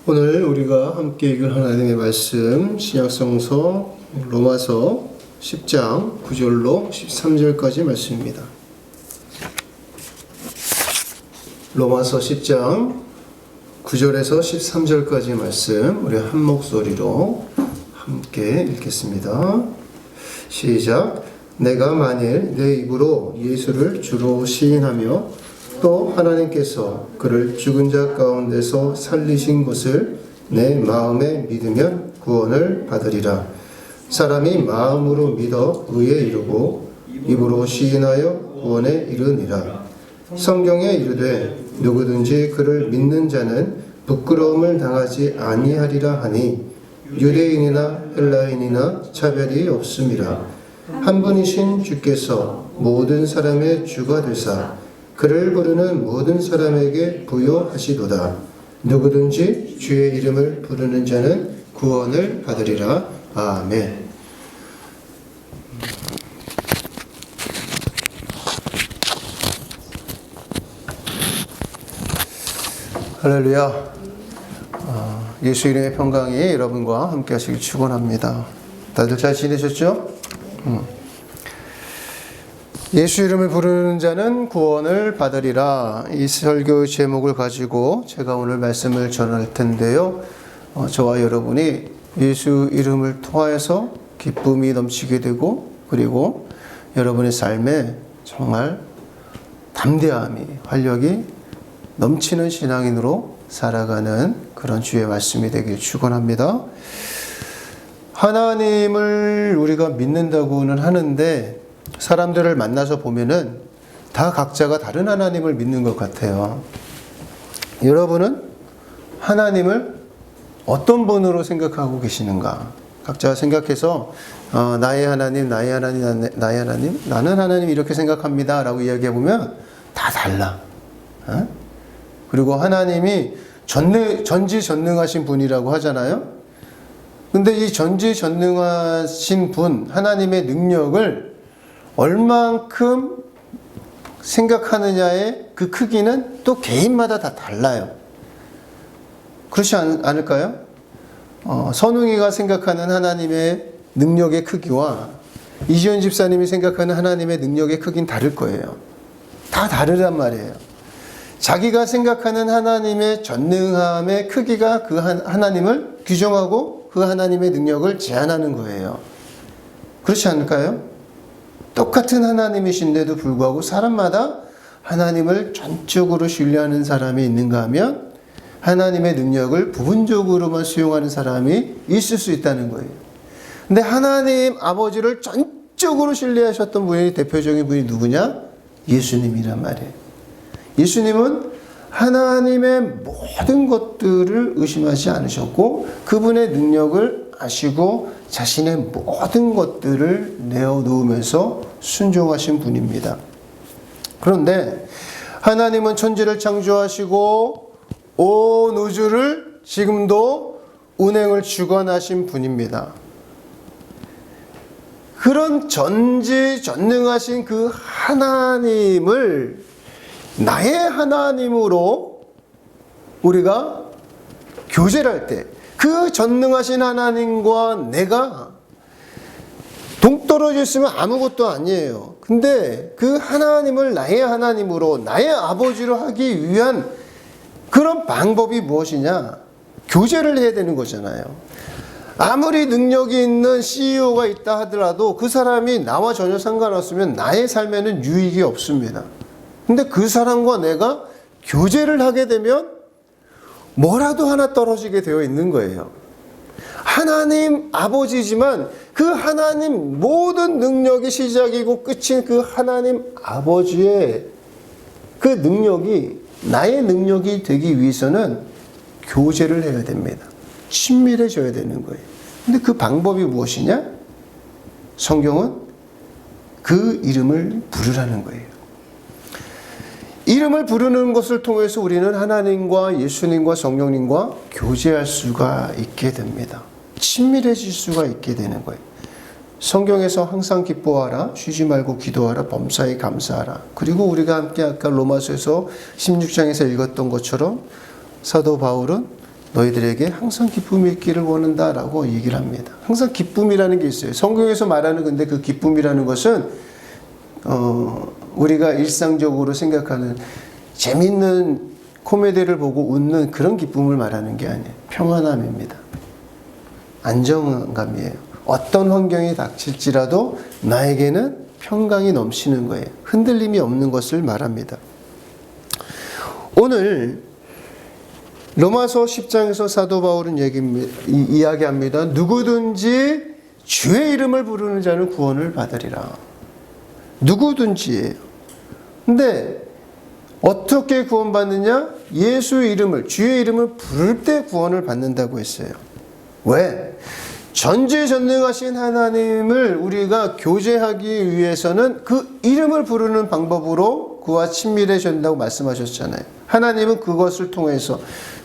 오늘 우리가 함께 읽을 하나님의 말씀 신약성서 로마서 10장 9절로 13절까지 말씀입니다. 로마서 10장 9절에서 13절까지 말씀 우리 한 목소리로 함께 읽겠습니다. 시작. 내가 만일 내 입으로 예수를 주로 시인하며 또 하나님께서 그를 죽은 자 가운데서 살리신 것을 내 마음에 믿으면 구원을 받으리라. 사람이 마음으로 믿어 의에 이르고 입으로 시인하여 구원에 이르니라. 성경에 이르되 누구든지 그를 믿는 자는 부끄러움을 당하지 아니하리라 하니 유대인이나 헬라인이나 차별이 없음이라. 한 분이신 주께서 모든 사람의 주가 되사 그를 부르는 모든 사람에게 부여하시도다. 누구든지 주의 이름을 부르는 자는 구원을 받으리라. 아멘. 할렐루야. 예수 이름의 평강이 여러분과 함께 하시길 축원합니다. 다들 잘 지내셨죠? 예수 이름을 부르는 자는 구원을 받으리라. 이 설교 제목을 가지고 제가 오늘 말씀을 전할 텐데요. 저와 여러분이 예수 이름을 통하여서 기쁨이 넘치게 되고 그리고 여러분의 삶에 정말 담대함이 활력이 넘치는 신앙인으로 살아가는 그런 주의 말씀이 되길 축원합니다. 하나님을 우리가 믿는다고는 하는데 사람들을 만나서 보면은 다 각자가 다른 하나님을 믿는 것 같아요. 여러분은 하나님을 어떤 분으로 생각하고 계시는가? 각자 생각해서 나의 하나님, 나의 하나님, 나의 하나님, 나는 하나님 이렇게 생각합니다 라고 이야기해 보면 다 달라. 그리고 하나님이 전지전능하신 분이라고 하잖아요. 근데 이 전지전능하신 분, 하나님의 능력을 얼만큼 생각하느냐의 그 크기는 또 개인마다 다 달라요. 그렇지 않을까요? 선웅이가 생각하는 하나님의 능력의 크기와 이지연 집사님이 생각하는 하나님의 능력의 크기는 다를 거예요. 다 다르단 말이에요. 자기가 생각하는 하나님의 전능함의 크기가 그 하나님을 규정하고 그 하나님의 능력을 제한하는 거예요. 그렇지 않을까요? 똑같은 하나님이신데도 불구하고 사람마다 하나님을 전적으로 신뢰하는 사람이 있는가 하면 하나님의 능력을 부분적으로만 수용하는 사람이 있을 수 있다는 거예요. 근데 하나님 아버지를 전적으로 신뢰하셨던 분이 대표적인 분이 누구냐? 예수님이란 말이에요. 예수님은 하나님의 모든 것들을 의심하지 않으셨고 그분의 능력을 아시고 자신의 모든 것들을 내어놓으면서 순종하신 분입니다. 그런데 하나님은 천지를 창조하시고 온 우주를 지금도 운행을 주관하신 분입니다. 그런 전지전능하신 그 하나님을 나의 하나님으로 우리가 교제를 할 때 그 전능하신 하나님과 내가 동떨어져 있으면 아무것도 아니에요. 근데 그 하나님을 나의 하나님으로 나의 아버지로 하기 위한 그런 방법이 무엇이냐? 교제를 해야 되는 거잖아요. 아무리 능력이 있는 CEO가 있다 하더라도 그 사람이 나와 전혀 상관없으면 나의 삶에는 유익이 없습니다. 근데 그 사람과 내가 교제를 하게 되면 뭐라도 하나 떨어지게 되어 있는 거예요. 하나님 아버지지만 그 하나님 모든 능력이 시작이고 끝인 그 하나님 아버지의 그 능력이 나의 능력이 되기 위해서는 교제를 해야 됩니다. 친밀해져야 되는 거예요. 근데 그 방법이 무엇이냐? 성경은 그 이름을 부르라는 거예요. 이름을 부르는 것을 통해서 우리는 하나님과 예수님과 성령님과 교제할 수가 있게 됩니다. 친밀해질 수가 있게 되는 거예요. 성경에서 항상 기뻐하라, 쉬지 말고 기도하라, 범사에 감사하라. 그리고 우리가 함께 아까 로마서에서 16장에서 읽었던 것처럼 사도 바울은 너희들에게 항상 기쁨이 있기를 원한다라고 얘기를 합니다. 항상 기쁨이라는 게 있어요. 성경에서 말하는 근데 그 기쁨이라는 것은 우리가 일상적으로 생각하는 재밌는 코미디를 보고 웃는 그런 기쁨을 말하는 게 아니에요. 평안함입니다. 안정감이에요. 어떤 환경이 닥칠지라도 나에게는 평강이 넘치는 거예요. 흔들림이 없는 것을 말합니다. 오늘 로마서 10장에서 사도 바울은 이야기합니다. 누구든지 주의 이름을 부르는 자는 구원을 받으리라. 누구든지예요. 근데 어떻게 구원받느냐? 예수의 이름을, 주의 이름을 부를 때 구원을 받는다고 했어요. 왜? 전지전능하신 하나님을 우리가 교제하기 위해서는 그 이름을 부르는 방법으로 그와 친밀해진다고 말씀하셨잖아요. 하나님은 그것을 통해서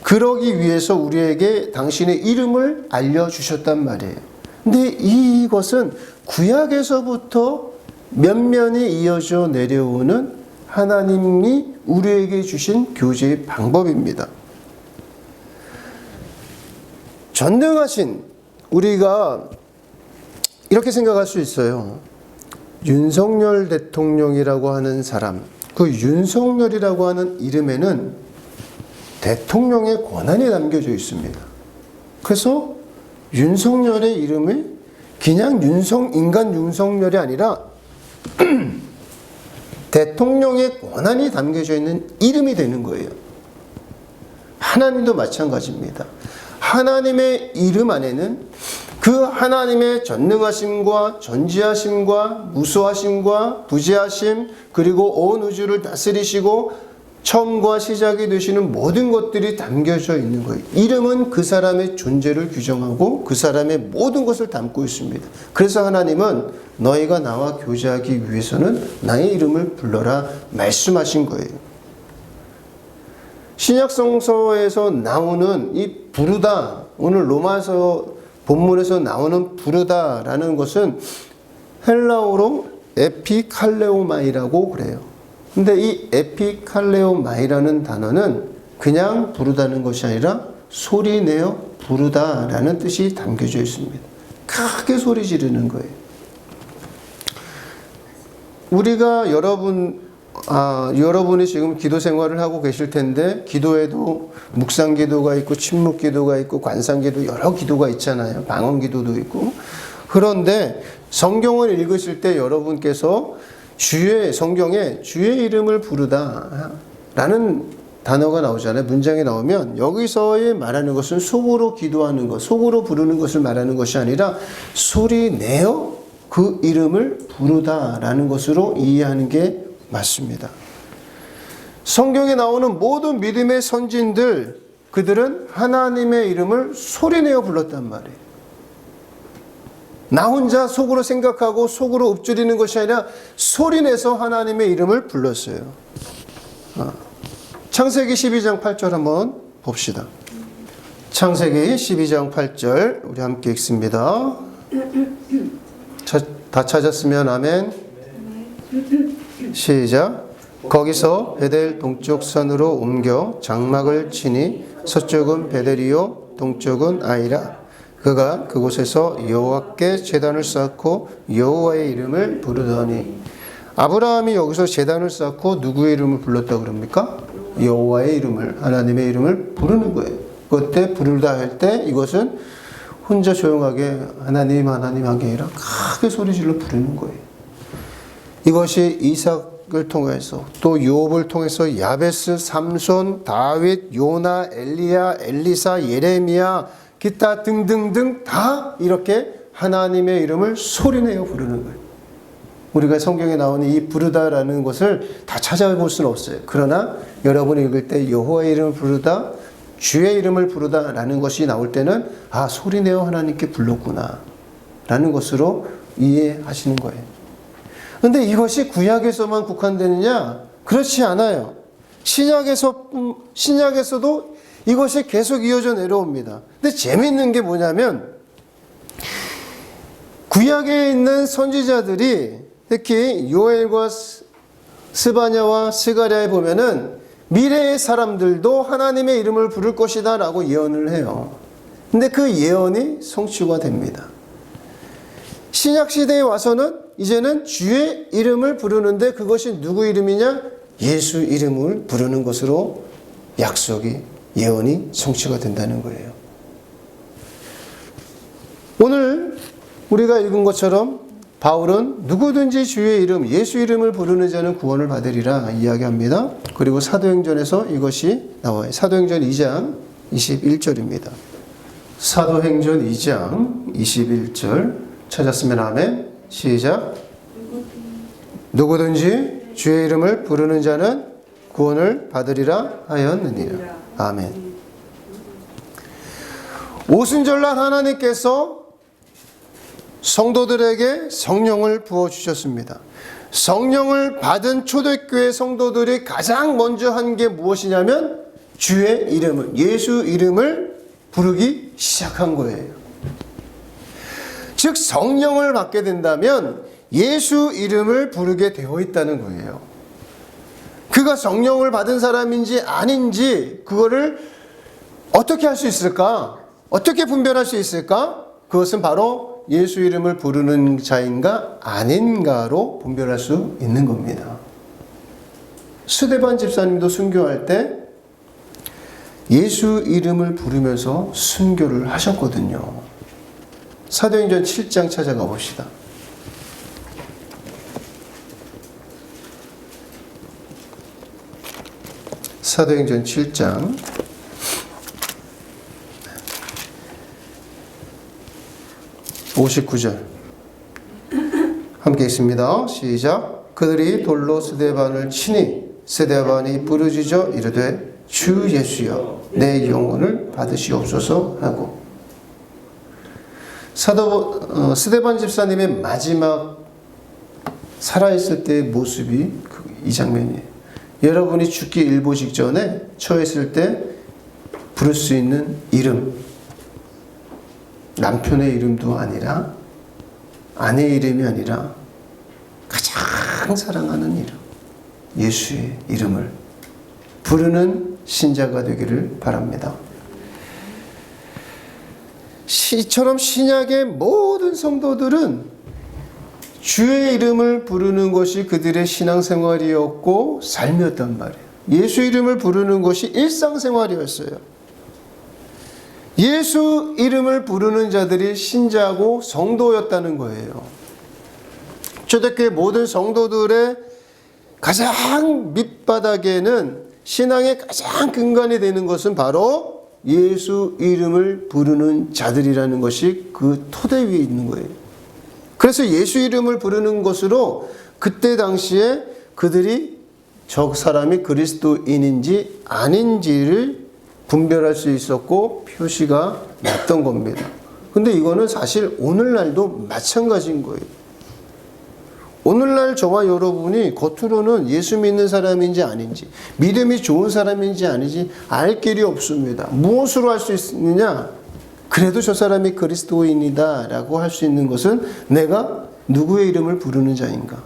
그러기 위해서 우리에게 당신의 이름을 알려주셨단 말이에요. 근데 이것은 구약에서부터 면면이 이어져 내려오는 하나님이 우리에게 주신 교제의 방법입니다. 전능하신, 우리가 이렇게 생각할 수 있어요. 윤석열 대통령이라고 하는 사람, 그 윤석열이라고 하는 이름에는 대통령의 권한이 담겨져 있습니다. 그래서 윤석열의 이름이 그냥 인간 윤석열이 아니라 대통령의 권한이 담겨져 있는 이름이 되는 거예요. 하나님도 마찬가지입니다. 하나님의 이름 안에는 그 하나님의 전능하심과 전지하심과 무소하심과 부재하심, 그리고 온 우주를 다스리시고 처음과 시작이 되시는 모든 것들이 담겨져 있는 거예요. 이름은 그 사람의 존재를 규정하고 그 사람의 모든 것을 담고 있습니다. 그래서 하나님은 너희가 나와 교제하기 위해서는 나의 이름을 불러라 말씀하신 거예요. 신약성서에서 나오는 이 부르다, 오늘 로마서 본문에서 나오는 부르다라는 것은 헬라어로 에피칼레오마이라고 그래요. 근데 이 에피칼레오마이라는 단어는 그냥 부르다는 것이 아니라 소리내어 부르다라는 뜻이 담겨져 있습니다. 크게 소리 지르는 거예요. 우리가 여러분이 지금 기도 생활을 하고 계실 텐데, 기도에도 묵상 기도가 있고 침묵 기도가 있고 관상 기도, 여러 기도가 있잖아요. 방언 기도도 있고. 그런데 성경을 읽으실 때 여러분께서 성경에 주의 이름을 부르다 라는 단어가 나오잖아요. 문장이 나오면 여기서의 말하는 것은 속으로 기도하는 것, 속으로 부르는 것을 말하는 것이 아니라 소리 내어 그 이름을 부르다 라는 것으로 이해하는 게 맞습니다. 성경에 나오는 모든 믿음의 선진들, 그들은 하나님의 이름을 소리내어 불렀단 말이에요. 나 혼자 속으로 생각하고 속으로 읊조리는 것이 아니라 소리내서 하나님의 이름을 불렀어요. 창세기 12장 8절 한번 봅시다. 창세기 12장 8절 우리 함께 읽습니다. 다 찾았으면 아멘. 시작. 거기서 베델 동쪽 산으로 옮겨 장막을 치니 서쪽은 베델이요 동쪽은 아이라. 그가 그곳에서 여호와께 제단을 쌓고 여호와의 이름을 부르더니. 아브라함이 여기서 제단을 쌓고 누구의 이름을 불렀다고 그럽니까? 여호와의 이름을, 하나님의 이름을 부르는 거예요. 그때 부르다 할 때 이것은 혼자 조용하게 하나님 하게 아니라 크게 소리질러 부르는 거예요. 이것이 이삭을 통해서 또 욥을 통해서 야베스, 삼손, 다윗, 요나, 엘리야, 엘리사, 예레미야, 기타 등등등 다 이렇게 하나님의 이름을 소리내어 부르는 거예요. 우리가 성경에 나오는 이 부르다라는 것을 다 찾아볼 수는 없어요. 그러나 여러분이 읽을 때 여호와의 이름을 부르다, 주의 이름을 부르다 라는 것이 나올 때는 소리내어 하나님께 불렀구나 라는 것으로 이해하시는 거예요. 근데 이것이 구약에서만 국한되느냐? 그렇지 않아요. 신약에서도 이것이 계속 이어져 내려옵니다. 근데 재미있는 게 뭐냐면 구약에 있는 선지자들이 특히 요엘과 스바냐와 스가랴에 보면은 미래의 사람들도 하나님의 이름을 부를 것이다 라고 예언을 해요. 근데 그 예언이 성취가 됩니다. 신약시대에 와서는 이제는 주의 이름을 부르는데 그것이 누구 이름이냐? 예수 이름을 부르는 것으로 약속이, 예언이 성취가 된다는 거예요. 오늘 우리가 읽은 것처럼 바울은 누구든지 주의 이름, 예수 이름을 부르는 자는 구원을 받으리라 이야기합니다. 그리고 사도행전에서 이것이 나와요. 사도행전 2장 21절입니다. 사도행전 2장 21절 찾았으면 아멘. 시작. 누구든지 주의 이름을 부르는 자는 구원을 받으리라 하였느니라. 아멘. 오순절날 하나님께서 성도들에게 성령을 부어주셨습니다. 성령을 받은 초대교회 성도들이 가장 먼저 한 게 무엇이냐면 주의 이름을, 예수 이름을 부르기 시작한 거예요. 즉 성령을 받게 된다면 예수 이름을 부르게 되어 있다는 거예요. 그가 성령을 받은 사람인지 아닌지 그거를 어떻게 할 수 있을까? 어떻게 분별할 수 있을까? 그것은 바로 예수 이름을 부르는 자인가 아닌가로 분별할 수 있는 겁니다. 스데반 집사님도 순교할 때 예수 이름을 부르면서 순교를 하셨거든요. 사도행전 7장 찾아가 봅시다. 사도행전 7장 59절 함께 있습니다. 시작. 그들이 돌로 스데반을 치니 스데반이 부르짖어 이르되 주 예수여 내 영혼을 받으시옵소서 하고. 스데반 집사님의 마지막 살아있을 때의 모습이 이 장면이에요. 여러분이 죽기 일보 직전에 처했을 때 부를 수 있는 이름, 남편의 이름도 아니라 아내의 이름이 아니라 가장 사랑하는 이름, 예수의 이름을 부르는 신자가 되기를 바랍니다. 이처럼 신약의 모든 성도들은 주의 이름을 부르는 것이 그들의 신앙생활이었고 삶이었단 말이에요. 예수 이름을 부르는 것이 일상생활이었어요. 예수 이름을 부르는 자들이 신자고 성도였다는 거예요. 초대교회 모든 성도들의 가장 밑바닥에는 신앙의 가장 근간이 되는 것은 바로 예수 이름을 부르는 자들이라는 것이 그 토대 위에 있는 거예요. 그래서 예수 이름을 부르는 것으로 그때 당시에 그들이 저 사람이 그리스도인인지 아닌지를 분별할 수 있었고 표시가 났던 겁니다. 근데 이거는 사실 오늘날도 마찬가지인 거예요. 오늘날 저와 여러분이 겉으로는 예수 믿는 사람인지 아닌지, 믿음이 좋은 사람인지 아닌지 알 길이 없습니다. 무엇으로 할 수 있느냐? 그래도 저 사람이 그리스도인이다 라고 할 수 있는 것은 내가 누구의 이름을 부르는 자인가?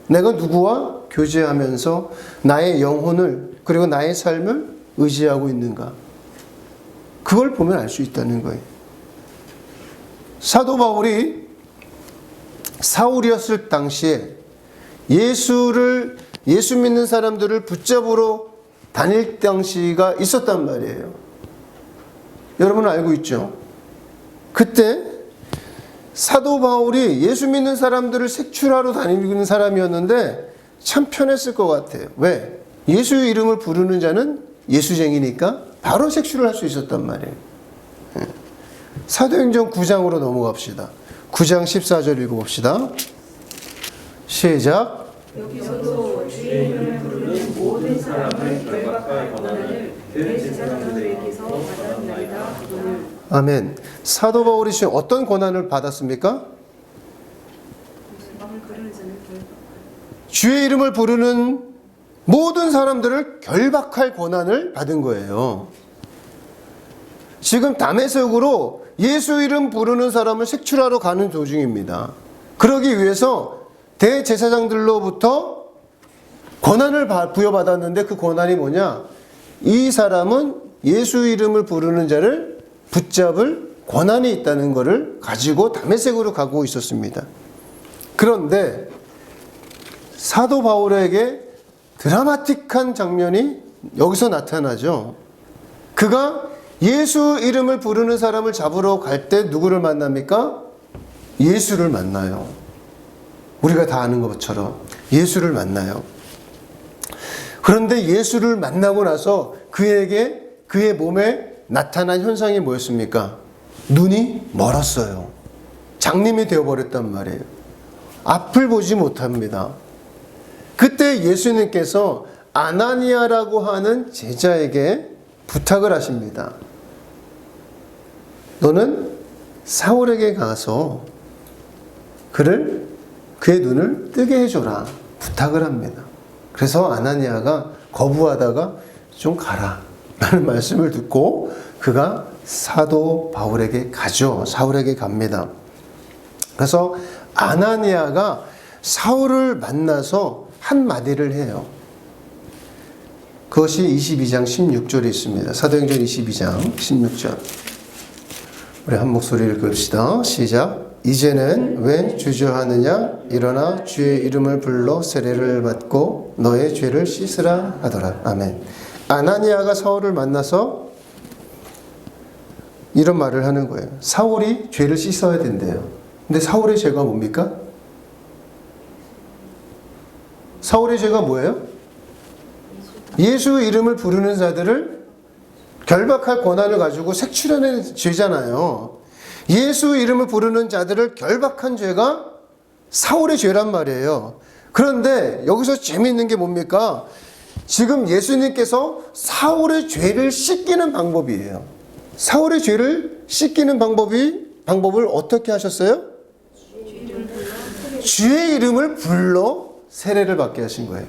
내가 누구와 교제하면서 나의 영혼을 그리고 나의 삶을 의지하고 있는가? 그걸 보면 알 수 있다는 거예요. 사도 바울이 사울이었을 당시에 예수 믿는 사람들을 붙잡으러 다닐 당시가 있었단 말이에요. 여러분은 알고 있죠? 그때 사도 바울이 예수 믿는 사람들을 색출하러 다니는 사람이었는데 참 편했을 것 같아요. 왜? 예수의 이름을 부르는 자는 예수쟁이니까 바로 색출을 할 수 있었단 말이에요. 사도행전 9장으로 넘어갑시다. 9장 14절 읽어봅시다. 시작. 여기서도 주의 이름을 부르는 모든 사람을 결박할 권한을 대제사장들에게서 받았나이다. 아멘. 사도 바울이 지금 어떤 권한을 받았습니까? 주의 이름을 부르는 모든 사람들을 결박할 권한을 받은 거예요. 지금 다메섹으로 예수 이름 부르는 사람을 색출하러 가는 도중입니다. 그러기 위해서 대제사장들로부터 권한을 부여받았는데 그 권한이 뭐냐? 이 사람은 예수 이름을 부르는 자를 붙잡을 권한이 있다는 것을 가지고 다메섹으로 가고 있었습니다. 그런데 사도 바울에게 드라마틱한 장면이 여기서 나타나죠. 그가 예수 이름을 부르는 사람을 잡으러 갈 때 누구를 만납니까? 예수를 만나요. 우리가 다 아는 것처럼 예수를 만나요. 그런데 예수를 만나고 나서 그의 몸에 나타난 현상이 뭐였습니까? 눈이 멀었어요. 장님이 되어버렸단 말이에요. 앞을 보지 못합니다. 그때 예수님께서 아나니아라고 하는 제자에게 부탁을 하십니다. 너는 사울에게 가서 그의 눈을 뜨게 해줘라. 부탁을 합니다. 그래서 아나니아가 거부하다가 좀 가라 라는 말씀을 듣고 그가 사도 바울에게 가죠. 사울에게 갑니다. 그래서 아나니아가 사울을 만나서 한마디를 해요. 그것이 22장 16절에 있습니다. 사도행전 22장 16절. 우리 한 목소리 읽읍시다. 시작. 이제는 왜 주저하느냐? 일어나 주의 이름을 불러 세례를 받고 너의 죄를 씻으라 하더라. 아멘. 아나니아가 사울을 만나서 이런 말을 하는 거예요. 사울이 죄를 씻어야 된대요. 근데 사울의 죄가 뭡니까? 사울의 죄가 뭐예요? 예수 이름을 부르는 자들을 결박할 권한을 가지고 색출하는 죄잖아요. 예수 이름을 부르는 자들을 결박한 죄가 사울의 죄란 말이에요. 그런데 여기서 재미있는 게 뭡니까? 지금 예수님께서 사울의 죄를 씻기는 방법이에요. 사울의 죄를 씻기는 방법을 어떻게 하셨어요? 주의 이름을 불러 세례를 받게 하신 거예요.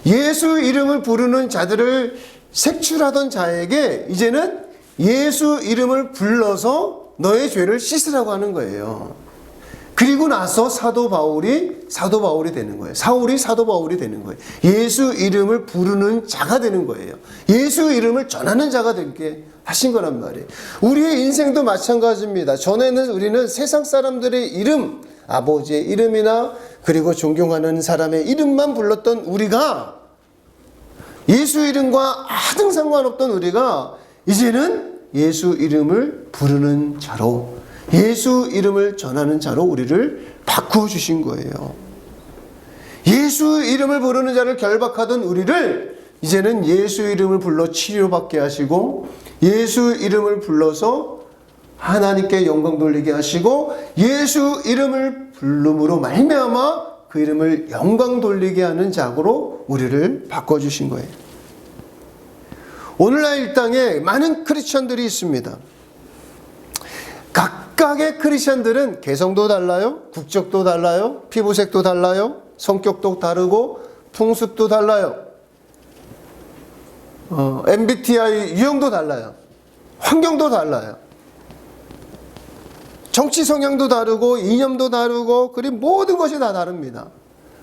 예수 이름을 부르는 자들을 색출하던 자에게 이제는 예수 이름을 불러서 너의 죄를 씻으라고 하는 거예요. 그리고 나서 사도 바울이 되는 거예요. 사울이 사도 바울이 되는 거예요. 예수 이름을 부르는 자가 되는 거예요. 예수 이름을 전하는 자가 되게 하신 거란 말이에요. 우리의 인생도 마찬가지입니다. 전에는 우리는 세상 사람들의 이름, 아버지의 이름이나 그리고 존경하는 사람의 이름만 불렀던 우리가, 예수 이름과 아등 상관없던 우리가 이제는 예수 이름을 부르는 자로, 예수 이름을 전하는 자로 우리를 바꾸어 주신 거예요. 예수 이름을 부르는 자를 결박하던 우리를 이제는 예수 이름을 불러 치료받게 하시고, 예수 이름을 불러서 하나님께 영광 돌리게 하시고, 예수 이름을 부름으로 말미암아 그 이름을 영광 돌리게 하는 자로 우리를 바꿔주신 거예요. 오늘날 이 땅에 많은 크리스천들이 있습니다. 각각의 크리스천들은 개성도 달라요, 국적도 달라요, 피부색도 달라요, 성격도 다르고 풍습도 달라요, MBTI 유형도 달라요, 환경도 달라요, 정치 성향도 다르고 이념도 다르고, 그리고 모든 것이 다 다릅니다.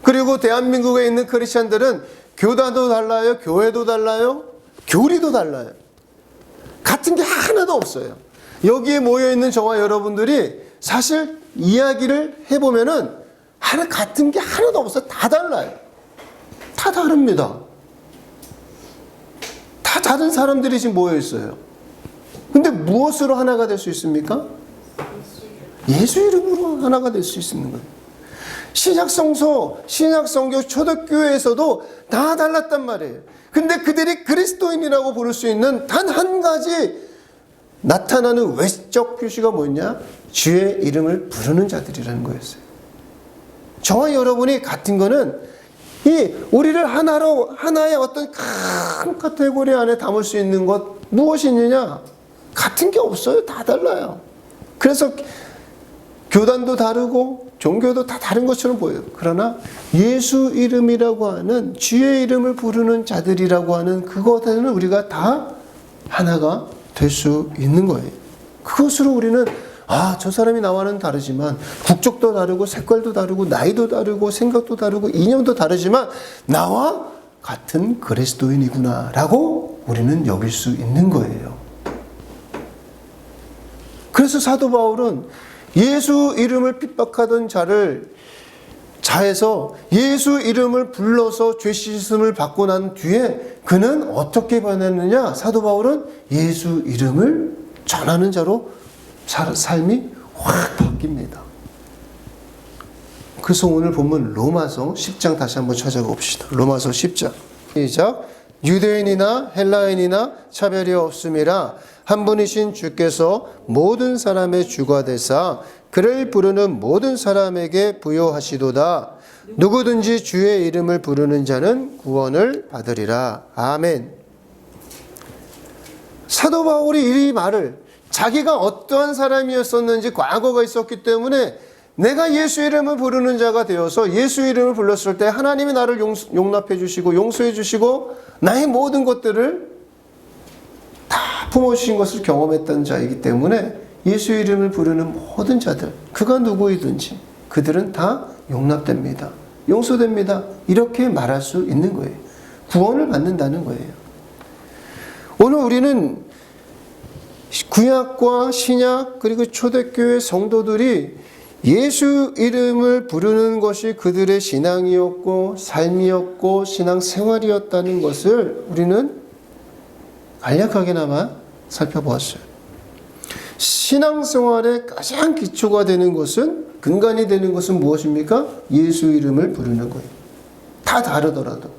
그리고 대한민국에 있는 크리스천들은 교단도 달라요, 교회도 달라요, 교리도 달라요. 같은 게 하나도 없어요. 여기에 모여있는 저와 여러분들이 사실 이야기를 해보면은 같은 게 하나도 없어요. 다 달라요. 다 다릅니다. 다 다른 사람들이 지금 모여있어요. 근데 무엇으로 하나가 될 수 있습니까? 예수 이름으로 하나가 될 수 있는 거예요. 신약성서, 신약성교, 초대교회에서도 다 달랐단 말이에요. 근데 그들이 그리스도인이라고 부를 수 있는 단 한 가지 나타나는 외적 표시가 뭐냐? 주의 이름을 부르는 자들이라는 거였어요. 저와 여러분이 같은 거는 우리를 하나의 어떤 큰 카테고리 안에 담을 수 있는 것 무엇이 있느냐? 같은 게 없어요. 다 달라요. 그래서 교단도 다르고 종교도 다 다른 것처럼 보여요. 그러나 예수 이름이라고 하는, 주의 이름을 부르는 자들이라고 하는 그것에는 우리가 다 하나가 될 수 있는 거예요. 그것으로 우리는 저 사람이 나와는 다르지만 국적도 다르고 색깔도 다르고 나이도 다르고 생각도 다르고 이념도 다르지만 나와 같은 그리스도인이구나 라고 우리는 여길 수 있는 거예요. 그래서 사도 바울은 예수 이름을 핍박하던 자에서 예수 이름을 불러서 죄 씻음을 받고 난 뒤에 그는 어떻게 변했느냐? 사도 바울은 예수 이름을 전하는 자로 삶이 확 바뀝니다. 그래서 오늘 본문 로마서 10장 다시 한번 찾아가 봅시다. 로마서 10장 시작. 유대인이나 헬라인이나 차별이 없음이라 한 분이신 주께서 모든 사람의 주가 되사 그를 부르는 모든 사람에게 부여하시도다. 누구든지 주의 이름을 부르는 자는 구원을 받으리라. 아멘. 사도 바울이 이 말을 자기가 어떠한 사람이었었는지 과거가 있었기 때문에 내가 예수 이름을 부르는 자가 되어서 예수 이름을 불렀을 때 하나님이 나를 용납해 주시고 용서해 주시고 나의 모든 것들을 다 품어주신 것을 경험했던 자이기 때문에 예수 이름을 부르는 모든 자들, 그가 누구이든지 그들은 다 용납됩니다. 용서됩니다. 이렇게 말할 수 있는 거예요. 구원을 받는다는 거예요. 오늘 우리는 구약과 신약 그리고 초대교회 성도들이 예수 이름을 부르는 것이 그들의 신앙이었고 삶이었고 신앙생활이었다는 것을 우리는 간략하게나마 살펴보았어요. 신앙생활의 가장 기초가 되는 것은, 근간이 되는 것은 무엇입니까? 예수 이름을 부르는 거예요. 다 다르더라도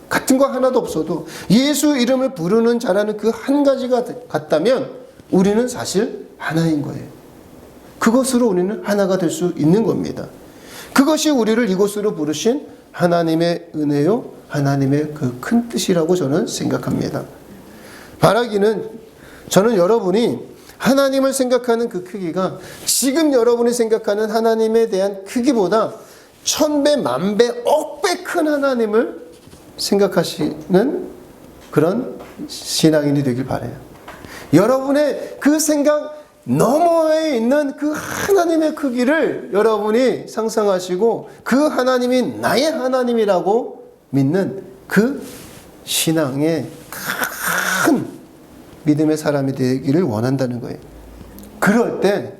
같은 거 하나도 없어도 예수 이름을 부르는 자라는 그 한 가지가 같다면 우리는 사실 하나인 거예요. 그것으로 우리는 하나가 될 수 있는 겁니다. 그것이 우리를 이곳으로 부르신 하나님의 은혜요, 하나님의 그 큰 뜻이라고 저는 생각합니다. 바라기는 저는 여러분이 하나님을 생각하는 그 크기가 지금 여러분이 생각하는 하나님에 대한 크기보다 1000배, 만배, 억배 큰 하나님을 생각하시는 그런 신앙인이 되길 바라요. 여러분의 그 생각 너머에 있는 그 하나님의 크기를 여러분이 상상하시고 그 하나님이 나의 하나님이라고 믿는 그 신앙의 큰 믿음의 사람이 되기를 원한다는 거예요. 그럴 때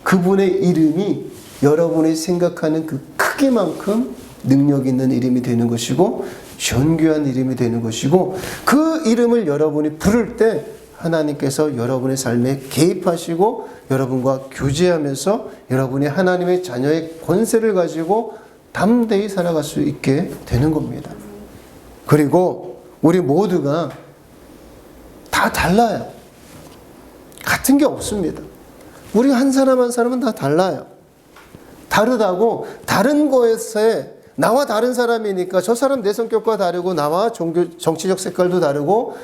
그분의 이름이 여러분이 생각하는 그 크기만큼 능력 있는 이름이 되는 것이고 존귀한 이름이 되는 것이고 그 이름을 여러분이 부를 때 하나님께서 여러분의 삶에 개입하시고 여러분과 교제하면서 여러분이 하나님의 자녀의 권세를 가지고 담대히 살아갈 수 있게 되는 겁니다. 그리고 우리 모두가 다 달라요. 같은 게 없습니다. 우리 한 사람 한 사람은 다 달라요. 다르다고 다른 거에서 나와 다른 사람이니까 저 사람 내 성격과 다르고 나와 정치적 색깔도 다르고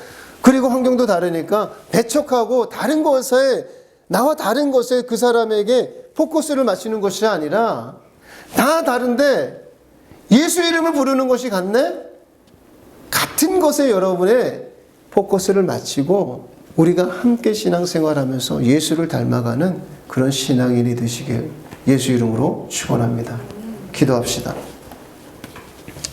그리고 환경도 다르니까 배척하고 다른 것에 나와 다른 것에 그 사람에게 포커스를 맞추는 것이 아니라 다 다른데 예수 이름을 부르는 것이 같네? 같은 것에 여러분의 포커스를 맞추고 우리가 함께 신앙생활하면서 예수를 닮아가는 그런 신앙인이 되시길 예수 이름으로 축원합니다. 기도합시다.